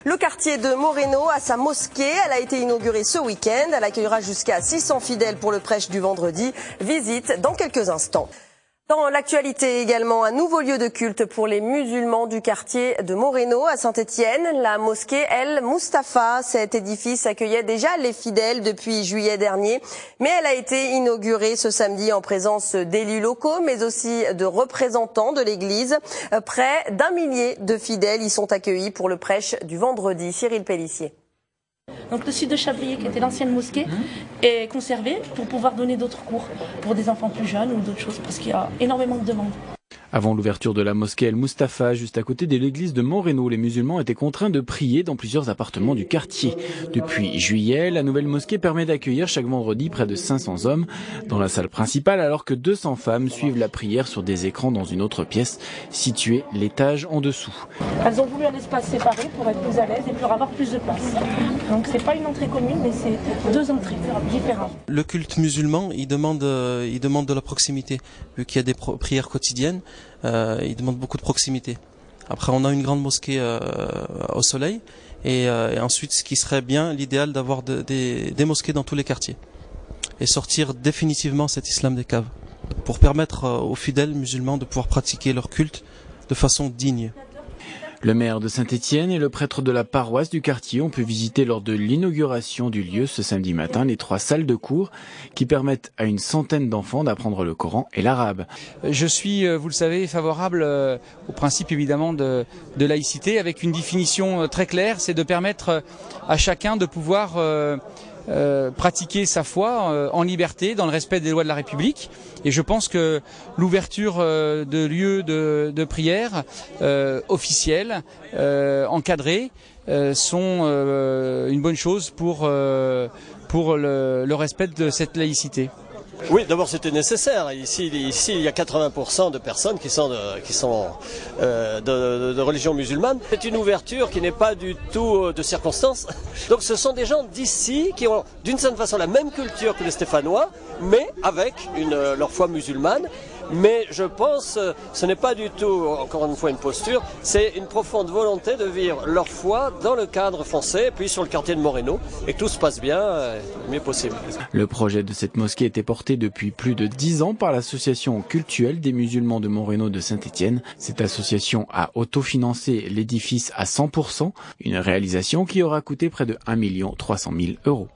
Le quartier de Moreno a sa mosquée. Elle a été inaugurée ce week-end. Elle accueillera jusqu'à 600 fidèles pour le prêche du vendredi. Visite dans quelques instants. Dans l'actualité également, un nouveau lieu de culte pour les musulmans du quartier de Moreno à Saint-Étienne, la mosquée El Mustafa. Cet édifice accueillait déjà les fidèles depuis juillet dernier, mais elle a été inaugurée ce samedi en présence d'élus locaux, mais aussi de représentants de l'église. Près d'1 millier de fidèles y sont accueillis pour le prêche du vendredi. Cyril Pellissier. Donc le site de Chabrier, qui était l'ancienne mosquée, est conservé pour pouvoir donner d'autres cours pour des enfants plus jeunes ou d'autres choses, parce qu'il y a énormément de demandes. Avant l'ouverture de la mosquée El Mustafa, juste à côté de l'église de Moreno, les musulmans étaient contraints de prier dans plusieurs appartements du quartier. Depuis juillet, la nouvelle mosquée permet d'accueillir chaque vendredi près de 500 hommes dans la salle principale, alors que 200 femmes suivent la prière sur des écrans dans une autre pièce située l'étage en dessous. Elles ont voulu un espace séparé pour être plus à l'aise et pour avoir plus de place. Donc c'est pas une entrée commune, mais c'est 2 entrées différentes. Le culte musulman, il demande de la proximité. Vu qu'il y a des prières quotidiennes, il demande beaucoup de proximité. Après, on a une grande mosquée au soleil, et ensuite, ce qui serait bien, l'idéal d'avoir des mosquées dans tous les quartiers, et sortir définitivement cet islam des caves, pour permettre aux fidèles musulmans de pouvoir pratiquer leur culte de façon digne. Le maire de Saint-Étienne et le prêtre de la paroisse du quartier ont pu visiter lors de l'inauguration du lieu ce samedi matin les 3 salles de cours qui permettent à une centaine d'enfants d'apprendre le Coran et l'arabe. Je suis, vous le savez, favorable au principe évidemment de laïcité, avec une définition très claire, c'est de permettre à chacun de pouvoir pratiquer sa foi en liberté, dans le respect des lois de la République. Et je pense que l'ouverture de lieux de prière officiels, encadrés, sont une bonne chose pour le respect de cette laïcité. Oui, d'abord c'était nécessaire. Ici, il y a 80% de personnes qui sont de religion musulmane. C'est une ouverture qui n'est pas du tout de circonstance. Donc ce sont des gens d'ici qui ont d'une certaine façon la même culture que les Stéphanois, mais avec leur foi musulmane. Mais je pense ce n'est pas du tout, encore une fois, une posture, c'est une profonde volonté de vivre leur foi dans le cadre français, puis sur le quartier de Moreno, et que tout se passe bien, le mieux possible. Le projet de cette mosquée était porté depuis plus de 10 ans par l'association cultuelle des musulmans de Moreno de Saint-Étienne. Cette association a autofinancé l'édifice à 100%, une réalisation qui aura coûté près de 1 300 000 €.